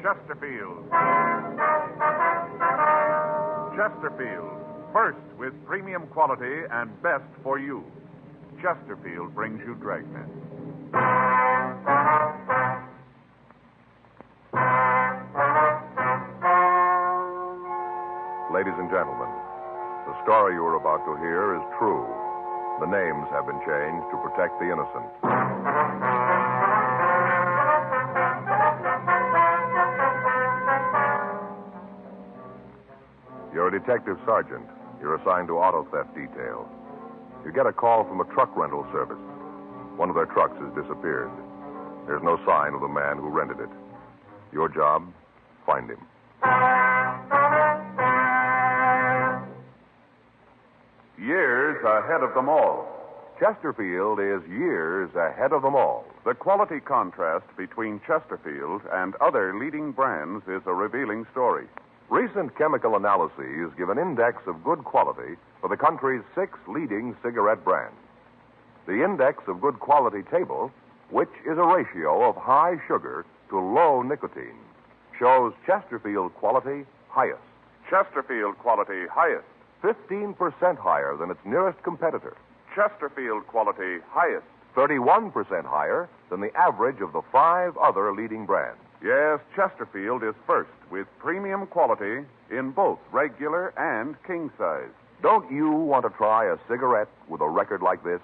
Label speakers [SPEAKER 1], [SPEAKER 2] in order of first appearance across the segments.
[SPEAKER 1] Chesterfield. Chesterfield, first with premium quality and best for you. Chesterfield brings you Dragnet.
[SPEAKER 2] Ladies and gentlemen, the story you are about to hear is true. The names have been changed to protect the innocent. You're a detective sergeant. You're assigned to auto theft detail. You get a call from a truck rental service. One of their trucks has disappeared. There's no sign of the man who rented it. Your job, find him.
[SPEAKER 1] Years ahead of them all.
[SPEAKER 2] Chesterfield is years ahead of them all.
[SPEAKER 1] The quality contrast between Chesterfield and other leading brands is a revealing story.
[SPEAKER 2] Recent chemical analyses give an index of good quality for the country's 6 leading cigarette brands. The index of good quality table, which is a ratio of high sugar to low nicotine, shows Chesterfield quality highest.
[SPEAKER 1] Chesterfield quality highest.
[SPEAKER 2] 15% higher than its nearest competitor.
[SPEAKER 1] Chesterfield quality highest.
[SPEAKER 2] 31% higher than the average of the 5 other leading brands.
[SPEAKER 1] Yes, Chesterfield is first with premium quality in both regular and king size.
[SPEAKER 2] Don't you want to try a cigarette with a record like this?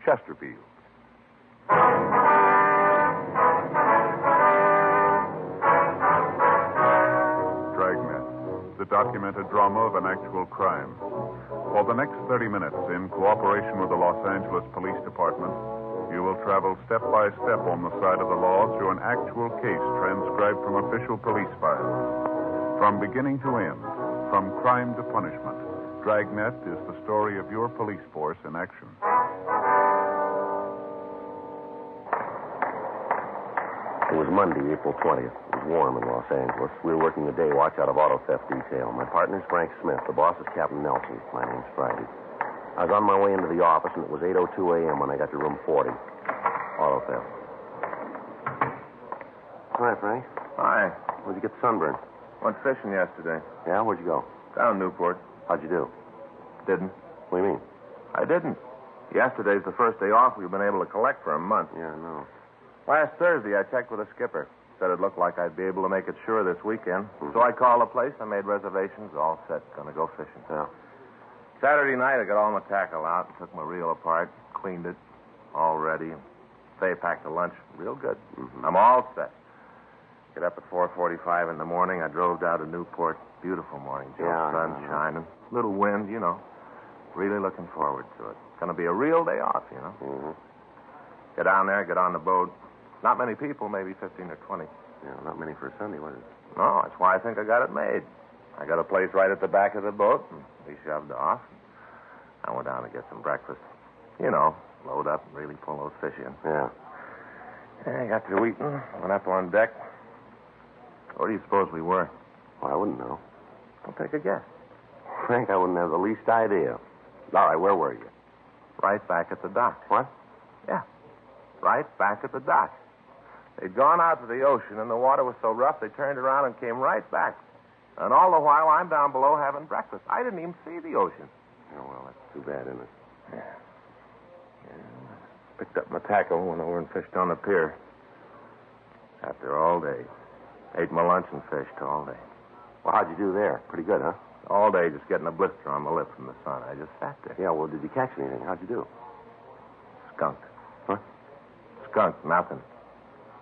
[SPEAKER 2] Chesterfield.
[SPEAKER 1] Dragnet, the documented drama of an actual crime. For the next 30 minutes, in cooperation with the Los Angeles Police Department, you will travel step by step on the side of the law through an actual case transcribed from official police files. From beginning to end, from crime to punishment, Dragnet is the story of your police force in action.
[SPEAKER 3] It was Monday, April 20th. It was warm in Los Angeles. We were working the day watch out of auto theft detail. My partner's Frank Smith. The boss is Captain Nelson. My name's Friday. I was on my way into the office, and it was 8:02 a.m. when I got to room 40. Auto theft. Hi, Frank.
[SPEAKER 4] Hi.
[SPEAKER 3] Where'd you get the sunburn?
[SPEAKER 4] Went fishing yesterday.
[SPEAKER 3] Yeah, where'd you go?
[SPEAKER 4] Down Newport.
[SPEAKER 3] How'd you do?
[SPEAKER 4] Didn't.
[SPEAKER 3] What do you mean?
[SPEAKER 4] I didn't. Yesterday's the first day off we've been able to collect for a month.
[SPEAKER 3] Yeah, I know.
[SPEAKER 4] Last Thursday, I checked with the skipper. Said it looked like I'd be able to make it sure this weekend. So I called the place. I made reservations. All set. Gonna go fishing.
[SPEAKER 3] Yeah.
[SPEAKER 4] Saturday night, I got all my tackle out and took my reel apart, cleaned it, all ready. Faye packed the lunch. Real good.
[SPEAKER 3] Mm-hmm.
[SPEAKER 4] I'm all set. Get up at 4:45 in the morning. I drove down to Newport. Beautiful morning, Joe.
[SPEAKER 3] Yeah,
[SPEAKER 4] Sun shining. Little wind, you know. Really looking forward to it. It's going to be a real day off, you know.
[SPEAKER 3] Mm-hmm.
[SPEAKER 4] Get down there, get on the boat. Not many people, maybe 15 or 20.
[SPEAKER 3] Yeah, not many for a Sunday, was it?
[SPEAKER 4] No, that's why I think I got it made. I got a place right at the back of the boat, and we shoved off. I went down to get some breakfast. You know, load up and really pull those fish in.
[SPEAKER 3] Yeah.
[SPEAKER 4] I got through eating, went up on deck. Where do you suppose we were?
[SPEAKER 3] Well, I wouldn't know.
[SPEAKER 4] I'll take a guess.
[SPEAKER 3] Frank, I wouldn't have the least idea. All right, where were you?
[SPEAKER 4] Right back at the dock.
[SPEAKER 3] What?
[SPEAKER 4] Yeah, right back at the dock. They'd gone out to the ocean, and the water was so rough they turned around and came right back. And all the while, I'm down below having breakfast. I didn't even see the ocean.
[SPEAKER 3] Oh, well, that's too bad, isn't it?
[SPEAKER 4] Yeah. Picked up my tackle, went over and fished on the pier. Sat there all day. Ate my lunch and fished all day.
[SPEAKER 3] Well, how'd you do there? Pretty good, huh?
[SPEAKER 4] All day just getting a blister on my lip from the sun. I just sat there.
[SPEAKER 3] Yeah, well, did you catch anything? How'd you do?
[SPEAKER 4] Skunked.
[SPEAKER 3] What?
[SPEAKER 4] Skunked, nothing.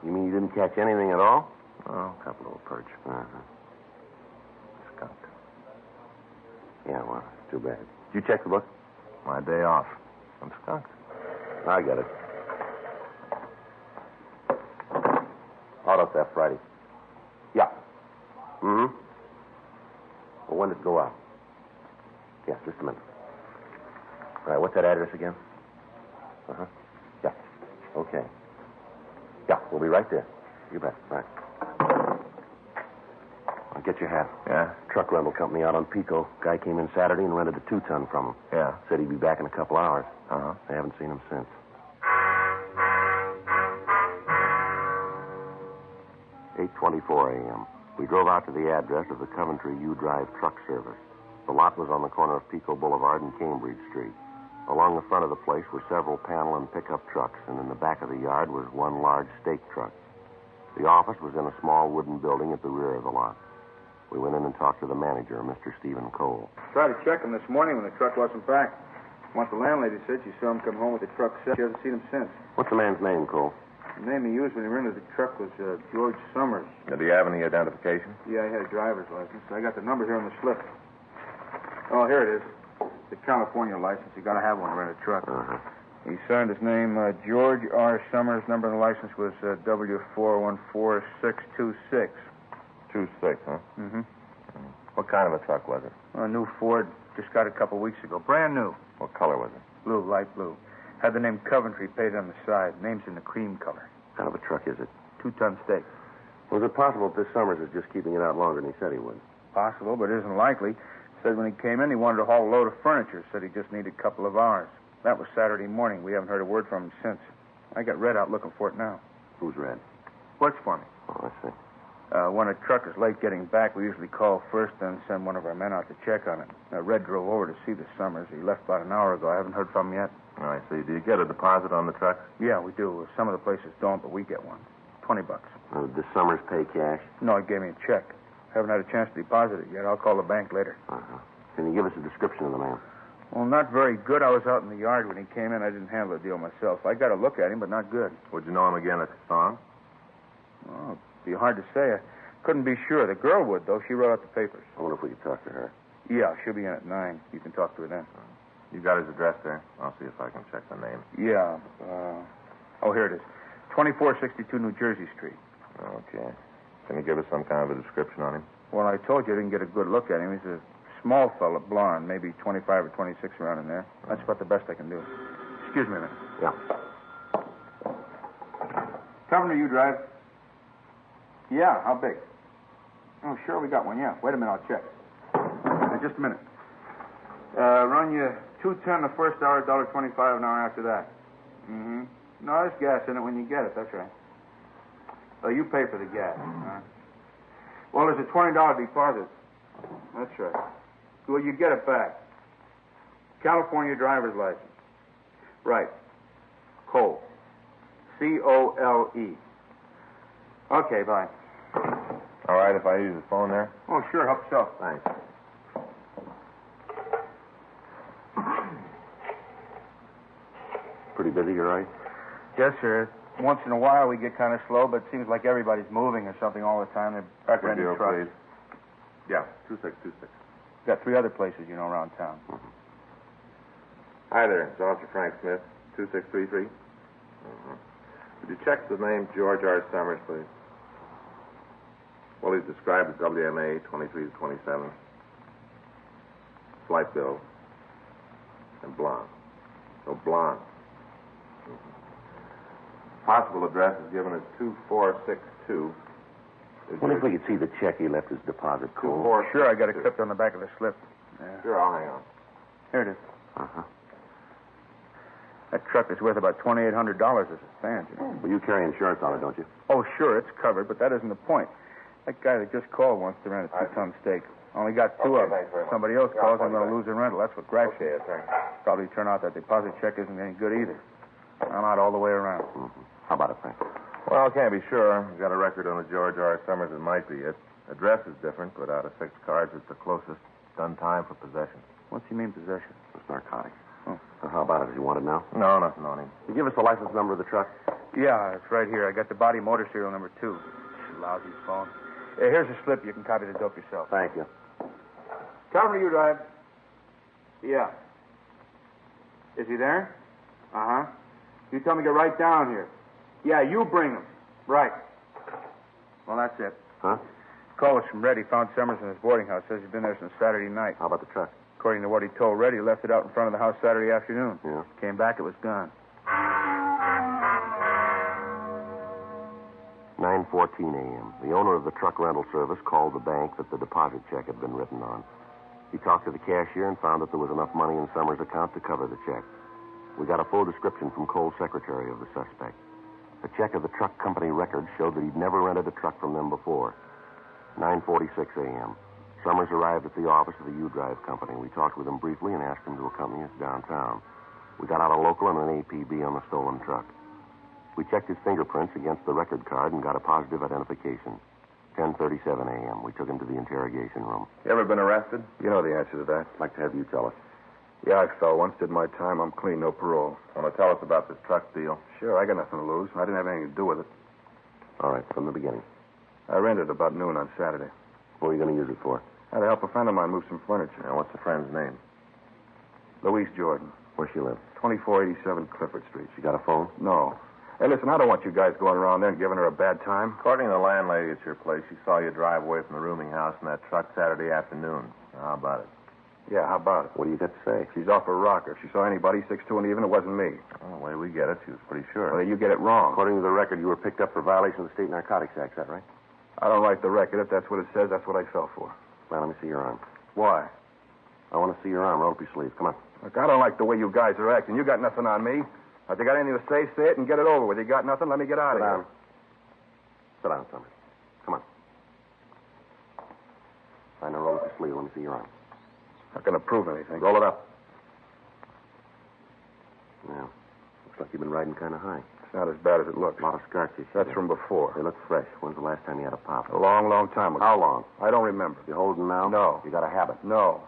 [SPEAKER 3] You mean you didn't catch anything at all?
[SPEAKER 4] Oh, a couple of perch.
[SPEAKER 3] Uh-huh.
[SPEAKER 4] Skunked.
[SPEAKER 3] Yeah, well, it's too bad. Did you check the book?
[SPEAKER 4] My day off. I'm skunked.
[SPEAKER 3] I got it. Auto theft Friday. Yeah. Mm-hmm. Well, when did it go out? Yeah, just a minute. All right, what's that address again? Uh-huh. Yeah. Okay. Yeah, we'll be right there. You bet. Right. I'll get your hat.
[SPEAKER 4] Yeah?
[SPEAKER 3] Truck rental company out on Pico. Guy came in Saturday and rented a 2-ton from him.
[SPEAKER 4] Yeah.
[SPEAKER 3] Said he'd be back in a couple hours.
[SPEAKER 4] Uh-huh.
[SPEAKER 3] I haven't seen him since. 8:24 a.m. We drove out to the address of the Coventry U Drive Truck Service. The lot was on the corner of Pico Boulevard and Cambridge Street. Along the front of the place were several panel and pickup trucks, and in the back of the yard was one large stake truck. The office was in a small wooden building at the rear of the lot. We went in and talked to the manager, Mr. Stephen Cole.
[SPEAKER 5] Tried to check him this morning when the truck wasn't back. Once the landlady said she saw him come home with the truck set. She hasn't seen him since.
[SPEAKER 3] What's the man's name, Cole?
[SPEAKER 5] The name he used when he rented the truck was George Summers.
[SPEAKER 4] Did he have any identification?
[SPEAKER 5] Yeah, he had a driver's license. I got the number here on the slip. Oh, here it is. The California license. You got to have one to rent a truck.
[SPEAKER 3] Uh-huh.
[SPEAKER 5] He signed his name, George R. Summers. Number on the license was W414626.
[SPEAKER 4] 26, huh?
[SPEAKER 5] Mm-hmm.
[SPEAKER 4] What kind of a truck was it?
[SPEAKER 5] A new Ford. Just got it a couple weeks ago. Brand new.
[SPEAKER 4] What color was it?
[SPEAKER 5] Blue, light blue. Had the name Coventry painted on the side. Name's in the cream color.
[SPEAKER 3] What kind of a truck is it?
[SPEAKER 5] 2-ton stake.
[SPEAKER 3] Was it possible that this Summers is just keeping it out longer than he said he would?
[SPEAKER 5] Possible, but it isn't likely. Said when he came in, he wanted to haul a load of furniture. Said he just needed a couple of hours. That was Saturday morning. We haven't heard a word from him since. I got Red out looking for it now.
[SPEAKER 3] Who's Red?
[SPEAKER 5] Works for me.
[SPEAKER 3] Oh, I see.
[SPEAKER 5] When a truck is late getting back, we usually call first, then send one of our men out to check on it. Red drove over to see the Summers. He left about an hour ago. I haven't heard from him yet.
[SPEAKER 4] Oh, I see. Do you get a deposit on the trucks?
[SPEAKER 5] Yeah, we do. Some of the places don't, but we get one. $20.
[SPEAKER 3] Does Summers pay cash?
[SPEAKER 5] No, he gave me a check. Haven't had a chance to deposit it yet. I'll call the bank later.
[SPEAKER 3] Uh-huh. Can you give us a description of the man?
[SPEAKER 5] Well, not very good. I was out in the yard when he came in. I didn't handle the deal myself. I got a look at him, but not good.
[SPEAKER 4] Would you know him again at the song?
[SPEAKER 5] Oh, it'd be hard to say. I couldn't be sure. The girl would, though. She wrote out the papers.
[SPEAKER 3] I wonder if we could talk to her.
[SPEAKER 5] Yeah, she'll be in at 9. You can talk to her then.
[SPEAKER 4] You got his address there? I'll see if I can check the name.
[SPEAKER 5] Yeah. Oh, here it is. 2462 New Jersey Street.
[SPEAKER 4] Okay. Can you give us some kind of a description on him?
[SPEAKER 5] Well, I told you I didn't get a good look at him. He's a small fella, blonde, maybe 25 or 26 around in there. That's about the best I can do. Excuse me a minute.
[SPEAKER 3] Yeah.
[SPEAKER 5] Coventry U Drive. Yeah, how big? Oh, sure, we got one, yeah. Wait a minute, I'll check. Just a minute. Run you $2.10 the first hour, $1.25 an hour after that. Mm-hmm. No, there's gas in it when you get it, that's right. Oh, you pay for the gas. Well, there's a $20 deposit. That's right. Well, you get it back. California driver's license. Right. Cole. C-O-L-E. Okay, bye.
[SPEAKER 4] All right, if I use the phone there?
[SPEAKER 5] Oh, sure, help yourself.
[SPEAKER 3] Thanks. Pretty busy, you're right?
[SPEAKER 5] Yes, sir. Once in a while we get kind of slow, but it seems like everybody's moving or something all the time. They're
[SPEAKER 4] Record
[SPEAKER 5] renting
[SPEAKER 4] deal,
[SPEAKER 5] trucks.
[SPEAKER 4] please. Yeah, 2626.
[SPEAKER 5] Got 3 other places, you know, around town.
[SPEAKER 3] Mm-hmm.
[SPEAKER 4] Hi there, it's Officer Frank Smith, 2633. Would you check the name George R. Summers, please? Well, he's described as WMA 23 to 27. Slight build. And blonde. So blonde. Possible address is given as 2462.
[SPEAKER 3] I wonder if we could see the check he left his deposit, Cole.
[SPEAKER 5] Sure, I got it clipped on the back of the slip. Yeah.
[SPEAKER 4] Sure, I'll hang on.
[SPEAKER 5] Here it is.
[SPEAKER 3] Uh-huh.
[SPEAKER 5] That truck is worth about $2,800 as it stands, you know.
[SPEAKER 3] Well, you carry insurance on it, don't you?
[SPEAKER 5] Oh, sure, it's covered, but that isn't the point. That guy that just called wants to rent a 2-ton stake. Only got 2 of them.
[SPEAKER 4] thanks very much.
[SPEAKER 5] Somebody else calls, I'm going to
[SPEAKER 4] back.
[SPEAKER 5] lose the rental. That's what gripes me.
[SPEAKER 4] Okay, thanks.
[SPEAKER 5] Probably turn out that deposit check isn't any good either. I'm out all the way around.
[SPEAKER 3] Mm-hmm. How about it, Frank?
[SPEAKER 4] Well, can't be sure. We've got a record on the George R. Summers. It might be it. Address is different, but out of 6 cards, it's the closest. Done time for possession.
[SPEAKER 5] What's he mean, possession?
[SPEAKER 3] It's narcotics.
[SPEAKER 5] Oh.
[SPEAKER 3] So how about it? Does he want it now?
[SPEAKER 4] No, nothing on him.
[SPEAKER 3] Can you give us the license number of the truck?
[SPEAKER 5] Yeah, it's right here. I got the body motor serial number 2. Lousy phone. Here's a slip. You can copy the dope yourself.
[SPEAKER 3] Thank you.
[SPEAKER 5] Coventry U Drive. Yeah. Is he there? Uh-huh. You tell me to get right down here. Yeah, you bring him. Right. Well, that's it.
[SPEAKER 3] Huh?
[SPEAKER 5] Call was from Red. He found Summers in his boarding house. Says he's been there since Saturday night.
[SPEAKER 3] How about the truck?
[SPEAKER 5] According to what he told Red, he left it out in front of the house Saturday afternoon.
[SPEAKER 3] Yeah.
[SPEAKER 5] Came back, it was gone.
[SPEAKER 3] 9:14 a.m. The owner of the truck rental service called the bank that the deposit check had been written on. He talked to the cashier and found that there was enough money in Summers' account to cover the check. We got a full description from Cole's secretary of the suspect. A check of the truck company records showed that he'd never rented a truck from them before. 9:46 a.m. Summers arrived at the office of the U-Drive company. We talked with him briefly and asked him to accompany us downtown. We got out a local and an APB on the stolen truck. We checked his fingerprints against the record card and got a positive identification. 10:37 a.m. We took him to the interrogation room.
[SPEAKER 5] You ever been arrested? You know the answer to that.
[SPEAKER 3] I'd like to have you tell us.
[SPEAKER 5] Yeah, I fell once, did my time. I'm clean, no parole.
[SPEAKER 4] Want to tell us about this truck deal?
[SPEAKER 5] Sure, I got nothing to lose. I didn't have anything to do with it.
[SPEAKER 3] All right, from the beginning.
[SPEAKER 5] I rented about noon on Saturday.
[SPEAKER 3] What are you going to use it for?
[SPEAKER 5] I had to help a friend of mine move some furniture.
[SPEAKER 4] Now, what's the friend's name?
[SPEAKER 5] Louise Jordan,
[SPEAKER 3] Where she live?
[SPEAKER 5] 2487 Clifford Street.
[SPEAKER 3] She got a phone?
[SPEAKER 5] No. Hey, listen, I don't want you guys going around there and giving her a bad time.
[SPEAKER 4] According to the landlady at your place, she saw you drive away from the rooming house in that truck Saturday afternoon. How about it?
[SPEAKER 5] Yeah, how about it?
[SPEAKER 3] What do you got to say?
[SPEAKER 5] She's off her rocker. If she saw anybody 6'2" and even, it wasn't me.
[SPEAKER 4] Well, the way we get it, she was pretty sure.
[SPEAKER 5] Well, you get it wrong.
[SPEAKER 3] According to the record, you were picked up for violation of the State Narcotics Act, is that right?
[SPEAKER 5] I don't write the record. If that's what it says, that's what I fell for.
[SPEAKER 3] Well, let me see your arm.
[SPEAKER 5] Why?
[SPEAKER 3] I want to see your arm. Roll up your sleeve. Come on.
[SPEAKER 5] Look, I don't like the way you guys are acting. You got nothing on me. If you got anything to say it and get it over with. You got nothing, let me get out of here.
[SPEAKER 3] Sit down, Summers. Come on. I know, roll up your sleeve. Let me see your arm.
[SPEAKER 5] Not going to prove anything.
[SPEAKER 3] Roll it up. Yeah. Looks like you've been riding kind of high.
[SPEAKER 5] It's not as bad as it looks.
[SPEAKER 3] A lot of scratches.
[SPEAKER 5] That's from before.
[SPEAKER 3] They look fresh. When's the last time you had a pop?
[SPEAKER 5] A long, long time ago.
[SPEAKER 3] How long?
[SPEAKER 5] I don't remember.
[SPEAKER 3] You holding now?
[SPEAKER 5] No.
[SPEAKER 3] You got a habit?
[SPEAKER 5] No.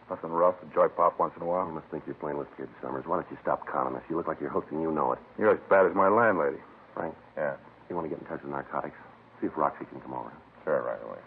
[SPEAKER 5] Nothing rough. A joy pop once in a while.
[SPEAKER 3] You must think you're playing with kids, Summers. Why don't you stop conning us? You look like you're hooked and you know it.
[SPEAKER 5] You're as bad as my landlady.
[SPEAKER 3] Frank?
[SPEAKER 4] Yeah.
[SPEAKER 3] You want to get in touch with narcotics? See if Roxy can come over.
[SPEAKER 4] Sure, right away.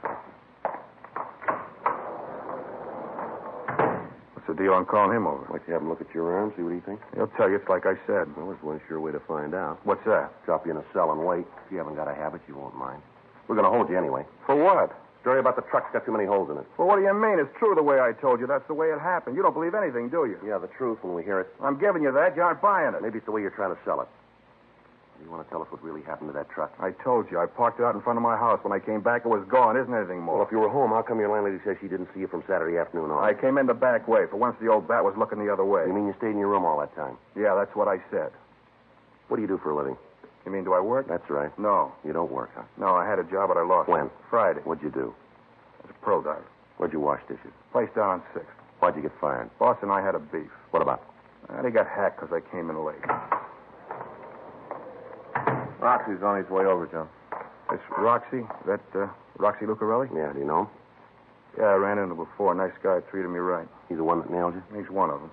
[SPEAKER 5] What's the deal on calling him over?
[SPEAKER 3] I'd like to have him look at your arm, see what he thinks.
[SPEAKER 5] He'll tell you it's like I said.
[SPEAKER 3] Well, there's one sure way to find out.
[SPEAKER 5] What's that?
[SPEAKER 3] Drop you in a cell and wait. If you haven't got a habit, you won't mind. We're going to hold you anyway.
[SPEAKER 5] For what?
[SPEAKER 3] Story about the truck's got too many holes in it.
[SPEAKER 5] Well, what do you mean? It's true the way I told you. That's the way it happened. You don't believe anything, do you?
[SPEAKER 3] Yeah, the truth when we hear it.
[SPEAKER 5] I'm giving you that. You aren't buying it.
[SPEAKER 3] Maybe it's the way you're trying to sell it. You want to tell us what really happened to that truck?
[SPEAKER 5] I told you. I parked it out in front of my house. When I came back, it was gone. Isn't anything more.
[SPEAKER 3] Well, if you were home, how come your landlady says she didn't see you from Saturday afternoon on?
[SPEAKER 5] I came in the back way. For once, the old bat was looking the other way.
[SPEAKER 3] You mean you stayed in your room all that time?
[SPEAKER 5] Yeah, that's what I said.
[SPEAKER 3] What do you do for a living?
[SPEAKER 5] You mean, do I work?
[SPEAKER 3] That's right.
[SPEAKER 5] No.
[SPEAKER 3] You don't work, huh?
[SPEAKER 5] No, I had a job, but I lost
[SPEAKER 3] When?
[SPEAKER 5] it. Friday.
[SPEAKER 3] What'd you do?
[SPEAKER 5] I was a pro diver.
[SPEAKER 3] Where'd you wash dishes?
[SPEAKER 5] Place down on 6th.
[SPEAKER 3] Why'd you get fired?
[SPEAKER 5] Boss and I had a beef.
[SPEAKER 3] What about?
[SPEAKER 5] They got hacked because I came in late.
[SPEAKER 4] Roxy's on his way over, Joe.
[SPEAKER 5] This Roxy, that Roxy Lucarelli?
[SPEAKER 3] Yeah, do you know him?
[SPEAKER 5] Yeah, I ran into him before. Nice guy, treated me right.
[SPEAKER 3] He's the one that nailed you?
[SPEAKER 5] He's one of them.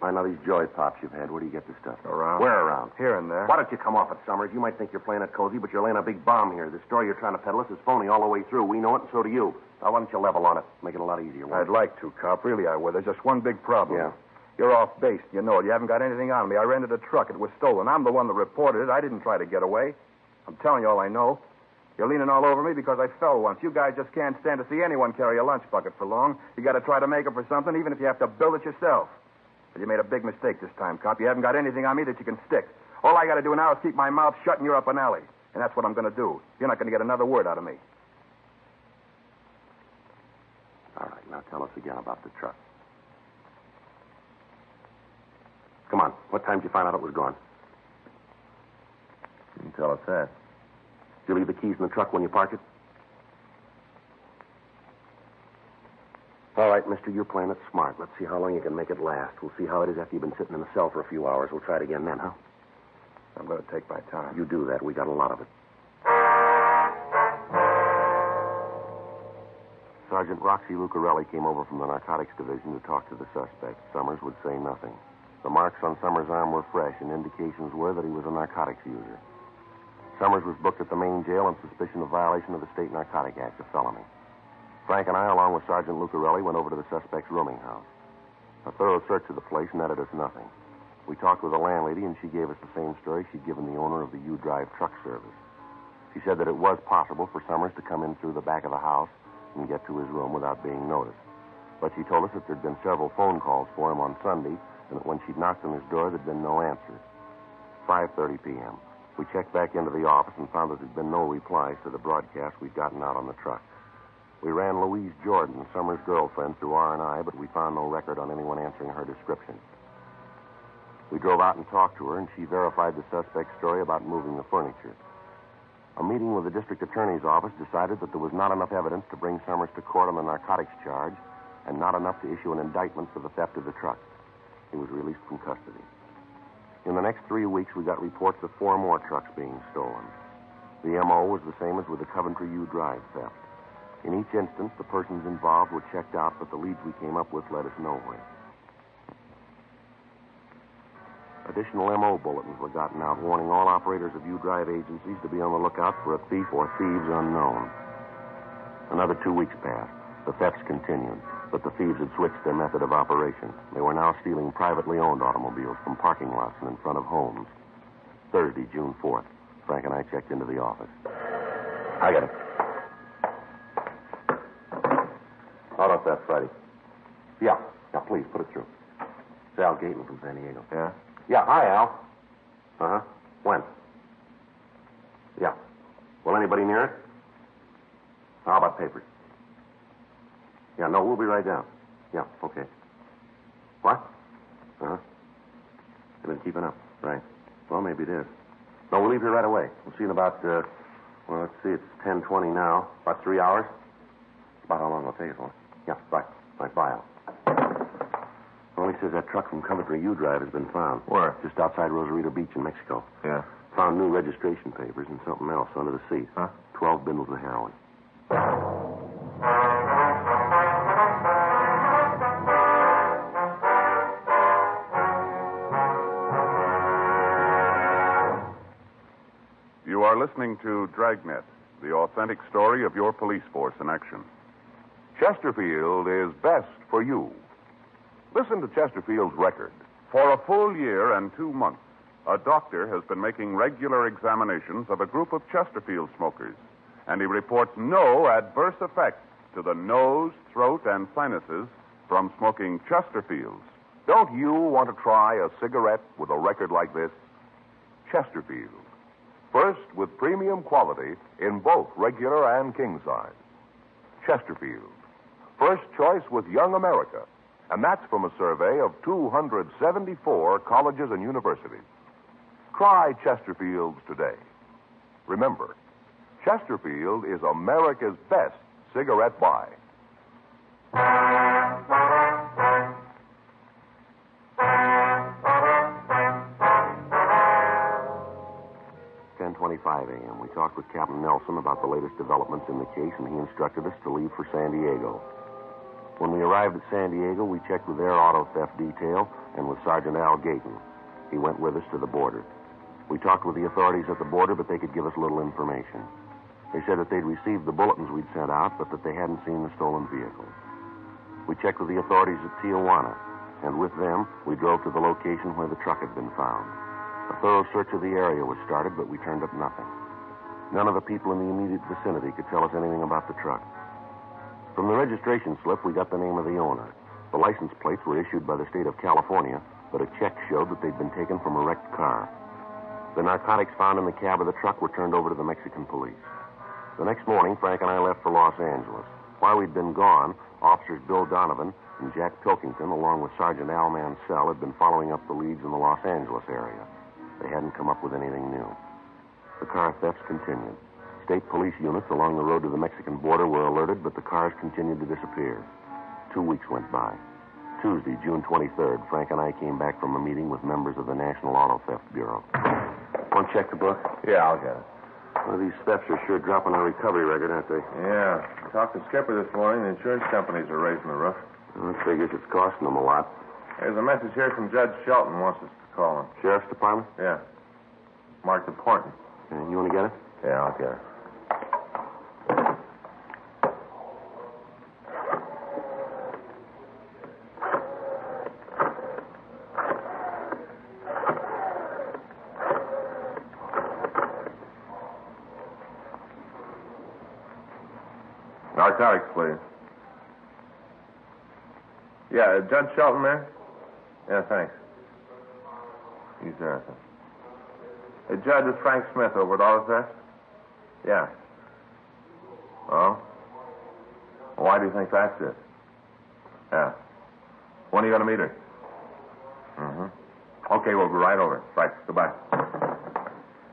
[SPEAKER 3] I know these joy pops you've had. Where do you get this stuff?
[SPEAKER 5] Around.
[SPEAKER 3] Where around?
[SPEAKER 5] Here and there.
[SPEAKER 3] Why don't you come off it, Summers? You might think you're playing it cozy, but you're laying a big bomb here. The story you're trying to peddle us is phony all the way through. We know it, and so do you. Now, why don't you level on it? Make it a lot easier.
[SPEAKER 5] I'd like to, cop. Really, I would. There's just one big problem.
[SPEAKER 3] Yeah.
[SPEAKER 5] You're off base. You know it. You haven't got anything on me. I rented a truck. It was stolen. I'm the one that reported it. I didn't try to get away. I'm telling you all I know. You're leaning all over me because I fell once. You guys just can't stand to see anyone carry a lunch bucket for long. You got to try to make it for something, even if you have to build it yourself. But you made a big mistake this time, cop. You haven't got anything on me that you can stick. All I got to do now is keep my mouth shut and you're up an alley. And that's what I'm going to do. You're not going to get another word out of me.
[SPEAKER 3] All right, now tell us again about the truck. Come on. What time did you find out it was gone?
[SPEAKER 4] You can tell us that.
[SPEAKER 3] Did you leave the keys in the truck when you parked it? All right, mister, you're playing it smart. Let's see how long you can make it last. We'll see how it is after you've been sitting in the cell for a few hours. We'll try it again then, huh?
[SPEAKER 5] I'm going to take my time.
[SPEAKER 3] You do that. We got a lot of it. Sergeant Roxy Lucarelli came over from the narcotics division to talk to the suspect. Summers would say nothing. The marks on Summers' arm were fresh, and indications were that he was a narcotics user. Summers was booked at the main jail on suspicion of violation of the State Narcotic Act, a felony. Frank and I, along with Sergeant Lucarelli, went over to the suspect's rooming house. A thorough search of the place netted us nothing. We talked with the landlady, and she gave us the same story she'd given the owner of the U-Drive truck service. She said that it was possible for Summers to come in through the back of the house and get to his room without being noticed. But she told us that there'd been several phone calls for him on Sunday, and that when she'd knocked on his door, there'd been no answer. 5:30 p.m. We checked back into the office and found that there'd been no replies to the broadcast we'd gotten out on the truck. We ran Louise Jordan, Summers' girlfriend, through R&I, but we found no record on anyone answering her description. We drove out and talked to her, and she verified the suspect's story about moving the furniture. A meeting with the district attorney's office decided that there was not enough evidence to bring Summers to court on the narcotics charge and not enough to issue an indictment for the theft of the truck. He was released from custody. In the next 3 weeks, we got reports of 4 more trucks being stolen. The M.O. was the same as with the Coventry U Drive theft. In each instance, the persons involved were checked out, but the leads we came up with led us nowhere. Additional M.O. bulletins were gotten out warning all operators of U Drive agencies to be on the lookout for a thief or thieves unknown. Another 2 weeks passed. The thefts continued, but the thieves had switched their method of operation. They were now stealing privately owned automobiles from parking lots and in front of homes. Thursday, June 4th, Frank and I checked into the office. I got it. Auto theft Friday. Yeah, please, put it through. It's Al Gaten from San Diego.
[SPEAKER 4] Yeah?
[SPEAKER 3] Yeah, hi, Al. Uh-huh. When? Yeah. Will anybody near it? How about papers? Yeah, no, we'll be right down. Yeah, okay. What? Uh-huh. They've been keeping up. Right. Well, maybe it is. No, we'll leave here right away. We'll see you in about, let's see, it's 10:20 now. About 3 hours. About how long it'll take us, won't it? Yeah, right. Right, bye, Al. Well, he says that truck from Coventry U Drive has been found.
[SPEAKER 4] Where?
[SPEAKER 3] Just outside Rosarito Beach in Mexico.
[SPEAKER 4] Yeah.
[SPEAKER 3] Found new registration papers and something else under the seat.
[SPEAKER 4] Huh?
[SPEAKER 3] 12 bundles of heroin.
[SPEAKER 1] You are listening to Dragnet, the authentic story of your police force in action.
[SPEAKER 2] Chesterfield is best for you. Listen to Chesterfield's record.
[SPEAKER 1] For a full year and 2 months, a doctor has been making regular examinations of a group of Chesterfield smokers, and he reports no adverse effects to the nose, throat, and sinuses from smoking Chesterfields.
[SPEAKER 2] Don't you want to try a cigarette with a record like this? Chesterfield. First with premium quality in both regular and king size. Chesterfield. First choice with Young America. And that's from a survey of 274 colleges and universities. Try Chesterfields today. Remember, Chesterfield is America's best cigarette buy.
[SPEAKER 3] 10:25 a.m. We talked with Captain Nelson about the latest developments in the case, and he instructed us to leave for San Diego. When we arrived at San Diego, we checked with their auto theft detail and with Sergeant Al Gaten. He went with us to the border. We talked with the authorities at the border, but they could give us little information. They said that they'd received the bulletins we'd sent out, but that they hadn't seen the stolen vehicles. We checked with the authorities at Tijuana, and with them, we drove to the location where the truck had been found. A thorough search of the area was started, but we turned up nothing. None of the people in the immediate vicinity could tell us anything about the truck. From the registration slip, we got the name of the owner. The license plates were issued by the state of California, but a check showed that they'd been taken from a wrecked car. The narcotics found in the cab of the truck were turned over to the Mexican police. The next morning, Frank and I left for Los Angeles. While we'd been gone, officers Bill Donovan and Jack Pilkington, along with Sergeant Al Mansell, had been following up the leads in the Los Angeles area. They hadn't come up with anything new. The car thefts continued. State police units along the road to the Mexican border were alerted, but the cars continued to disappear. 2 weeks went by. Tuesday, June 23rd, Frank and I came back from a meeting with members of the National Auto Theft Bureau. Want to check the book?
[SPEAKER 4] Yeah, I'll get it.
[SPEAKER 3] Well, these thefts are sure dropping our recovery record, aren't they?
[SPEAKER 4] Yeah. I talked to Skipper this morning. The insurance companies are raising the roof.
[SPEAKER 3] Well, that figures it's costing them a lot.
[SPEAKER 4] There's a message here from Judge Shelton wants us to call him.
[SPEAKER 3] Sheriff's Department?
[SPEAKER 4] Yeah. Marked important.
[SPEAKER 3] You want to get it?
[SPEAKER 4] Yeah, I'll get it. Narcotics, please. Yeah, Judge Shelton there? Yeah, thanks. He's there, I think. Hey, Judge, it's Frank Smith over at Auto Theft. Yeah. Oh? Well, why do you think that's it? Yeah. When are you going to meet her? Mm-hmm.
[SPEAKER 3] Okay, we'll go right over. Right. Goodbye.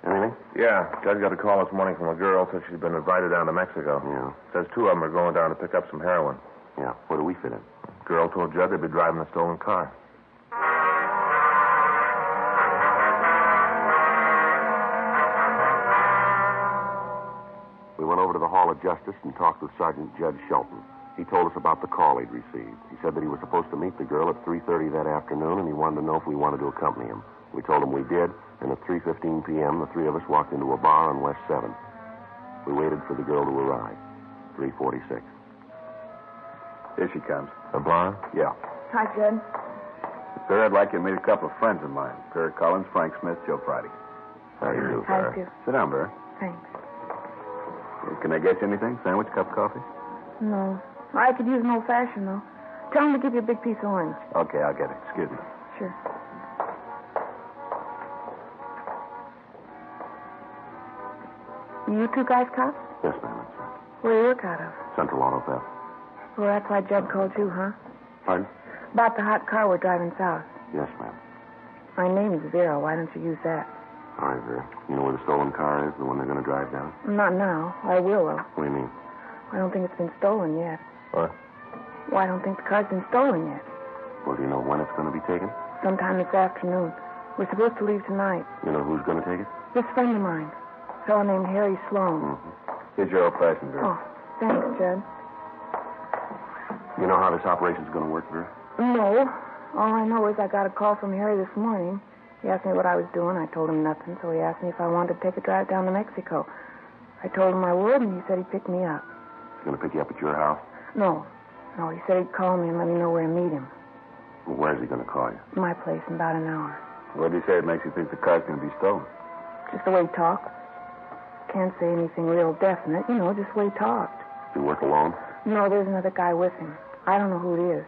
[SPEAKER 3] Anything?
[SPEAKER 4] Yeah, Judge got a call this morning from a girl. Said she'd been invited down to Mexico.
[SPEAKER 3] Yeah.
[SPEAKER 4] Says 2 of them are going down to pick up some heroin.
[SPEAKER 3] Yeah. Where do we fit in?
[SPEAKER 4] Girl told Judge they'd be driving the stolen car.
[SPEAKER 3] We went over to the Hall of Justice and talked with Sergeant Judge Shelton. He told us about the call he'd received. He said that he was supposed to meet the girl at 3:30 that afternoon, and he wanted to know if we wanted to accompany him. We told him we did, and at 3:15 p.m., the 3 of us walked into a bar on West 7th. We waited for the girl to arrive. 3:46.
[SPEAKER 6] Here she comes.
[SPEAKER 4] The blonde?
[SPEAKER 6] Yeah.
[SPEAKER 7] Hi, Jed.
[SPEAKER 6] Sir, I'd like you to meet a couple of friends of mine. Barry Collins, Frank Smith, Joe Friday.
[SPEAKER 4] How you do,
[SPEAKER 7] Hi,
[SPEAKER 4] Barry?
[SPEAKER 7] Stu.
[SPEAKER 6] Sit down, Barry.
[SPEAKER 7] Thanks.
[SPEAKER 6] Can I get you anything? Sandwich, cup of coffee?
[SPEAKER 7] No. I could use an old-fashioned, though. Tell him to give you a big piece of orange.
[SPEAKER 6] Okay, I'll get it. Excuse me.
[SPEAKER 7] Sure. You two guys cops?
[SPEAKER 3] Yes, ma'am. That's right.
[SPEAKER 7] Where do you work out of?
[SPEAKER 3] Central Auto Theft.
[SPEAKER 7] Well, that's why Jed called you, huh?
[SPEAKER 3] Pardon?
[SPEAKER 7] About the hot car we're driving south.
[SPEAKER 3] Yes, ma'am.
[SPEAKER 7] My name's Vera. Why don't you use that?
[SPEAKER 3] All right, Vera. You know where the stolen car is, the one they're going to drive down?
[SPEAKER 7] Not now. I will, though.
[SPEAKER 3] What do you mean?
[SPEAKER 7] I don't think it's been stolen yet.
[SPEAKER 3] What?
[SPEAKER 7] Well, I don't think the car's been stolen yet.
[SPEAKER 3] Well, do you know when it's going to be taken?
[SPEAKER 7] Sometime this afternoon. We're supposed to leave tonight.
[SPEAKER 3] You know who's going to take it?
[SPEAKER 7] This friend of mine. A fellow named Harry Sloan.
[SPEAKER 6] Here's your old-fashioned, Vera.
[SPEAKER 7] Oh, thanks, Jed.
[SPEAKER 3] You know how this operation's going to work, Vera?
[SPEAKER 7] No. All I know is I got a call from Harry this morning. He asked me what I was doing. I told him nothing, so he asked me if I wanted to take a drive down to Mexico. I told him I would, and he said he'd pick me up.
[SPEAKER 3] He's going to pick you up at your house?
[SPEAKER 7] No, he said he'd call me and let me know where to meet him.
[SPEAKER 3] Well, where's he going to call you?
[SPEAKER 7] My place in about an hour.
[SPEAKER 6] What did he say it makes you think the car's going to be stolen?
[SPEAKER 7] Just the way he talked. Can't say anything real definite, just the way he talked.
[SPEAKER 3] Do you work alone?
[SPEAKER 7] No, there's another guy with him. I don't know who it is.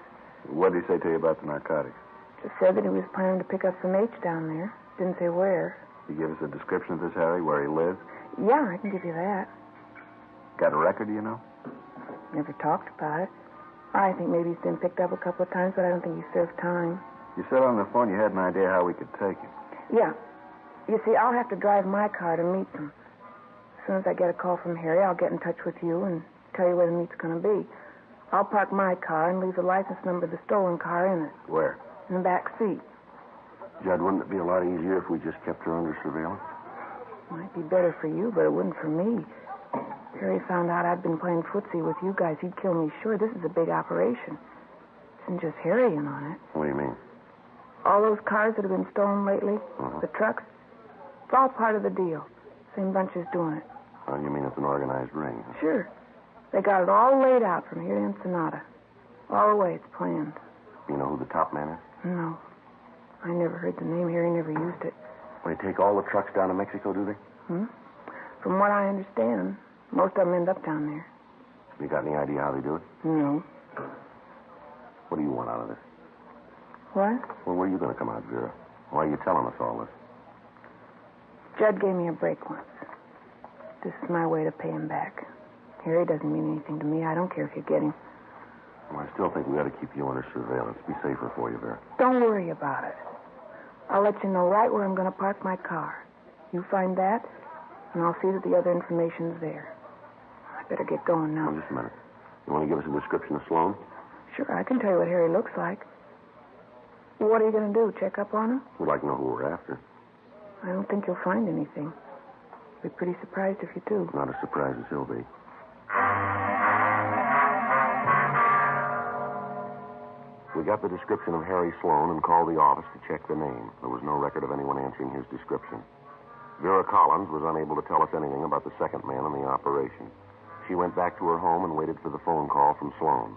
[SPEAKER 6] What did he say to you about the narcotics?
[SPEAKER 7] Just said that he was planning to pick up some H down there. Didn't say where.
[SPEAKER 6] Did he give us a description of this, Harry, where he lives?
[SPEAKER 7] Yeah, I can give you that.
[SPEAKER 6] Got a record, do you know?
[SPEAKER 7] Never talked about it. I think maybe he's been picked up a couple of times, but I don't think he served time.
[SPEAKER 6] You said on the phone you had an idea how we could take him.
[SPEAKER 7] Yeah. You see, I'll have to drive my car to meet them. As soon as I get a call from Harry, I'll get in touch with you and tell you where the meet's going to be. I'll park my car and leave the license number of the stolen car in it.
[SPEAKER 6] Where?
[SPEAKER 7] In the back seat.
[SPEAKER 3] Judd, wouldn't it be a lot easier if we just kept her under surveillance?
[SPEAKER 7] Might be better for you, but it wouldn't for me. Harry found out I'd been playing footsie with you guys. He'd kill me sure. This is a big operation. Isn't just Harry in on it.
[SPEAKER 3] What do you mean?
[SPEAKER 7] All those cars that have been stolen lately, the trucks, it's all part of the deal. Same bunch is doing it.
[SPEAKER 3] Well, you mean it's an organized ring? Huh?
[SPEAKER 7] Sure. They got it all laid out from here to Ensenada. All the way it's planned.
[SPEAKER 3] You know who the top man is?
[SPEAKER 7] No. I never heard the name. Harry never used it.
[SPEAKER 3] Well, they take all the trucks down to Mexico, do they?
[SPEAKER 7] From what I understand, most of them end up down there.
[SPEAKER 3] You got any idea how they do it?
[SPEAKER 7] No.
[SPEAKER 3] What do you want out of this?
[SPEAKER 7] What?
[SPEAKER 3] Well, where are you going to come out, Vera? Why are you telling us all this?
[SPEAKER 7] Judd gave me a break once. This is my way to pay him back. Harry doesn't mean anything to me. I don't care if you get him.
[SPEAKER 3] Well, I still think we ought to keep you under surveillance. Be safer for you, Vera.
[SPEAKER 7] Don't worry about it. I'll let you know right where I'm going to park my car. You find that, and I'll see that the other information's there. I better get going now.
[SPEAKER 3] Now, just a minute. You want to give us a description of Sloan?
[SPEAKER 7] Sure, I can tell you what Harry looks like. What are you going to do, check up on him?
[SPEAKER 3] We'd like to know who we're after.
[SPEAKER 7] I don't think you'll find anything. I'll be pretty surprised if you do.
[SPEAKER 3] Not as surprised as he'll be. We got the description of Harry Sloan and called the office to check the name. There was no record of anyone answering his description. Vera Collins was unable to tell us anything about the second man in the operation. She went back to her home and waited for the phone call from Sloan.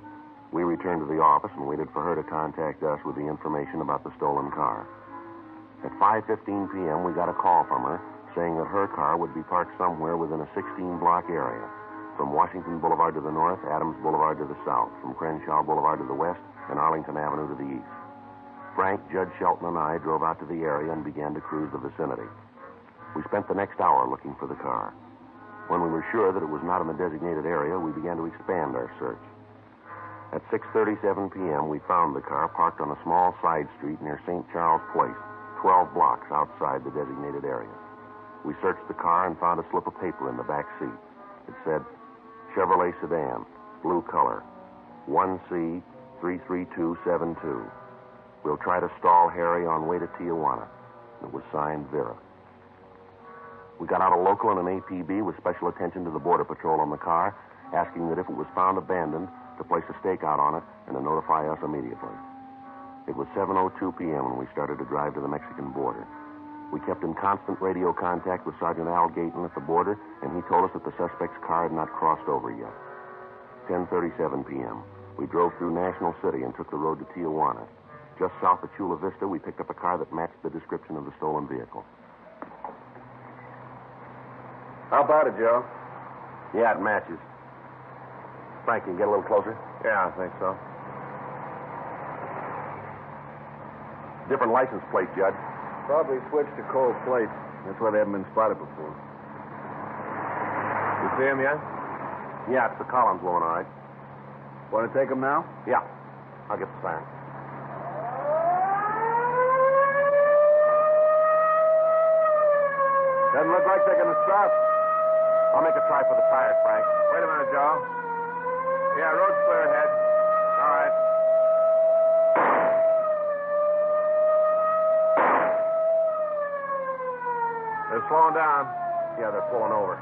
[SPEAKER 3] We returned to the office and waited for her to contact us with the information about the stolen car. At 5:15 p.m., we got a call from her saying that her car would be parked somewhere within a 16-block area. From Washington Boulevard to the north, Adams Boulevard to the south, from Crenshaw Boulevard to the west, and Arlington Avenue to the east. Frank, Judge Shelton, and I drove out to the area and began to cruise the vicinity. We spent the next hour looking for the car. When we were sure that it was not in the designated area, we began to expand our search. At 6:37 p.m., we found the car parked on a small side street near St. Charles Place, 12 blocks outside the designated area. We searched the car and found a slip of paper in the back seat. It said, Chevrolet sedan, blue color, 1C33272. We'll try to stall Harry on way to Tijuana. It was signed Vera. We got out a local and an APB with special attention to the Border Patrol on the car, asking that if it was found abandoned, to place a stakeout on it and to notify us immediately. It was 7:02 p.m. when we started to drive to the Mexican border. We kept in constant radio contact with Sergeant Al Gayton at the border, and he told us that the suspect's car had not crossed over yet. 10:37 p.m. We drove through National City and took the road to Tijuana. Just south of Chula Vista, we picked up a car that matched the description of the stolen vehicle.
[SPEAKER 6] How about it, Joe?
[SPEAKER 3] Yeah, it matches. Frank, can you get a little closer?
[SPEAKER 4] Yeah, I think so.
[SPEAKER 3] Different license plate, Judge.
[SPEAKER 6] Probably switched to cold plate. That's why they haven't been spotted before.
[SPEAKER 4] You see him yet?
[SPEAKER 3] Yeah, it's the Collins woman, all right.
[SPEAKER 6] Want to take them now?
[SPEAKER 3] Yeah, I'll get the siren.
[SPEAKER 6] Doesn't look like they're going to stop.
[SPEAKER 3] I'll make a try for the tires, Frank.
[SPEAKER 4] Wait a minute, Joe. Yeah, road's clear ahead. All right. They're slowing down.
[SPEAKER 3] Yeah, they're pulling over.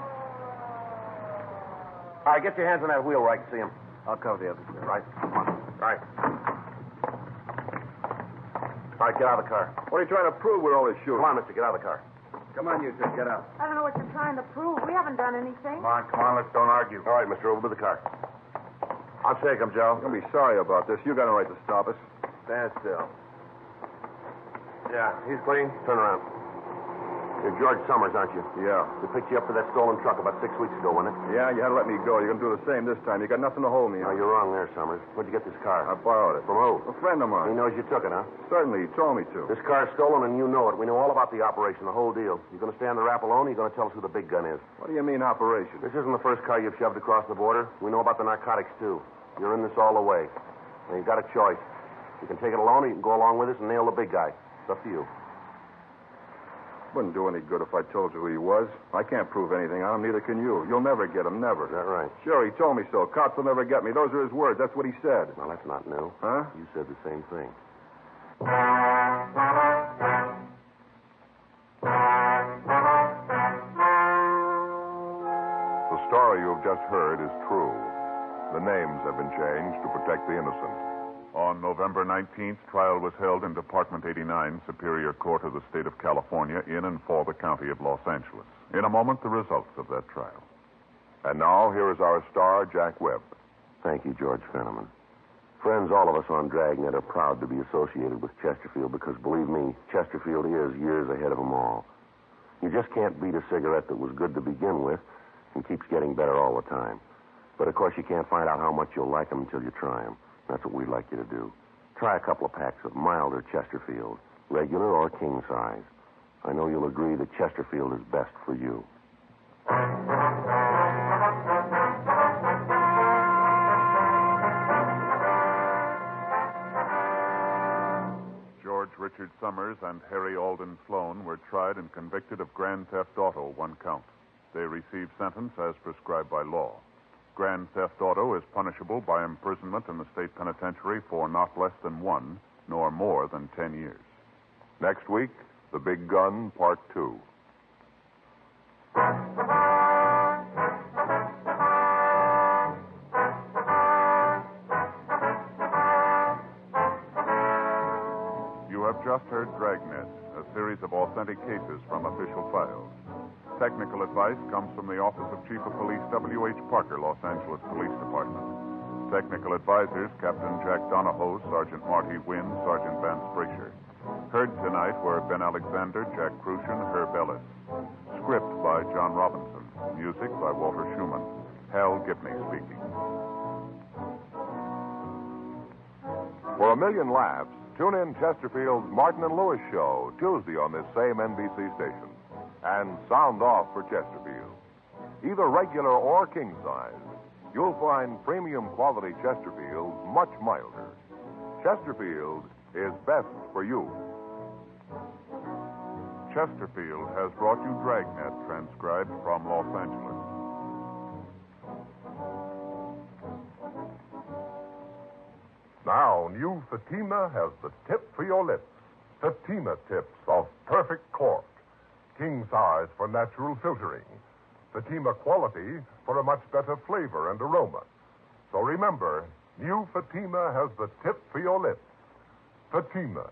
[SPEAKER 3] All right, get your hands on that wheel where I can see them.
[SPEAKER 6] I'll cover the others.
[SPEAKER 3] Right. Come on. Right. All right, get out of the car.
[SPEAKER 6] What are you trying to prove with all this shooting?
[SPEAKER 3] Come on, mister, get out of the car.
[SPEAKER 6] Come on, you two, get out.
[SPEAKER 7] I don't know what you're trying to prove. We haven't done anything.
[SPEAKER 4] Come on, let's don't argue.
[SPEAKER 3] All right, mister, over to the car.
[SPEAKER 4] I'll shake him, Joe.
[SPEAKER 6] You're going to be sorry about this. You got no right to stop us.
[SPEAKER 4] Stand still. Yeah, he's clean.
[SPEAKER 3] Turn around. You're George Summers, aren't you?
[SPEAKER 6] Yeah.
[SPEAKER 3] We picked you up for that stolen truck about 6 weeks ago, wasn't it?
[SPEAKER 6] Yeah, you had to let me go. You're going to do the same this time. You got nothing to hold me
[SPEAKER 3] No,
[SPEAKER 6] on.
[SPEAKER 3] you're wrong there, Summers. Where'd you get this car?
[SPEAKER 6] I borrowed it.
[SPEAKER 3] From who?
[SPEAKER 6] A friend of
[SPEAKER 3] He
[SPEAKER 6] mine.
[SPEAKER 3] knows you took it, huh?
[SPEAKER 6] Certainly, he told me to.
[SPEAKER 3] This car's stolen, and you know it. We know all about the operation, the whole deal. You going to stand the rap alone, or you going to tell us who the big gun is?
[SPEAKER 6] What do you mean, operation?
[SPEAKER 3] This isn't the first car you've shoved across the border. We know about the narcotics, too. You're in this all the way. And you've got a choice. You can take it alone, or you can go along with us and nail the big guy. It's up to you.
[SPEAKER 6] Wouldn't do any good if I told you who he was. I can't prove anything on him, neither can you. You'll never get him, never.
[SPEAKER 3] Is that right?
[SPEAKER 6] Sure, he told me so. Cops will never get me. Those are his words. That's what he said.
[SPEAKER 3] Well, that's not new.
[SPEAKER 6] Huh?
[SPEAKER 3] You said the same thing.
[SPEAKER 2] The story you have just heard is true. The names have been changed to protect the innocent.
[SPEAKER 1] On November 19th, trial was held in Department 89, Superior Court of the State of California, in and for the County of Los Angeles. In a moment, the results of that trial.
[SPEAKER 2] And now, here is our star, Jack Webb.
[SPEAKER 3] Thank you, George Fenneman. Friends, all of us on Dragnet are proud to be associated with Chesterfield because, believe me, Chesterfield is years ahead of them all. You just can't beat a cigarette that was good to begin with and keeps getting better all the time. But, of course, you can't find out how much you'll like them until you try them. That's what we'd like you to do. Try a couple of packs of milder Chesterfield, regular or king size. I know you'll agree that Chesterfield is best for you.
[SPEAKER 1] George Richard Summers and Harry Alden Sloan were tried and convicted of grand theft auto, 1 count. They received sentence as prescribed by law. Grand theft auto is punishable by imprisonment in the state penitentiary for not less than 1, nor more than 10 years.
[SPEAKER 2] Next week, The Big Gun, Part 2.
[SPEAKER 1] You have just heard Dragnet, a series of authentic cases from official files. Technical advice comes from the Office of Chief of Police W.H. Parker, Los Angeles Police Department. Technical advisors, Captain Jack Donahoe, Sergeant Marty Wynn, Sergeant Vance Brasher. Heard tonight were Ben Alexander, Jack Crucian, Herb Ellis. Script by John Robinson. Music by Walter Schumann. Hal Gibney speaking.
[SPEAKER 2] For a million laughs, tune in Chesterfield's Martin and Lewis show Tuesday on this same NBC station. And sound off for Chesterfield. Either regular or king size, you'll find premium quality Chesterfield much milder. Chesterfield is best for you.
[SPEAKER 1] Chesterfield has brought you Dragnet, transcribed from Los Angeles.
[SPEAKER 8] Now, new Fatima has the tip for your lips. Fatima tips of perfect cork. King size for natural filtering. Fatima quality for a much better flavor and aroma. So remember, new Fatima has the tip for your lips. Fatima.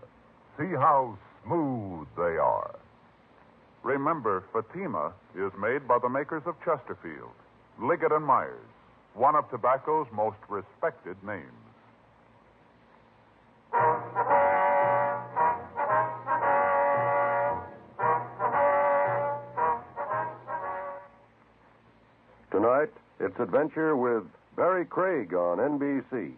[SPEAKER 8] See how smooth they are.
[SPEAKER 1] Remember, Fatima is made by the makers of Chesterfield, Liggett & Myers, one of tobacco's most respected names.
[SPEAKER 9] Tonight, it's adventure with Barry Craig on NBC.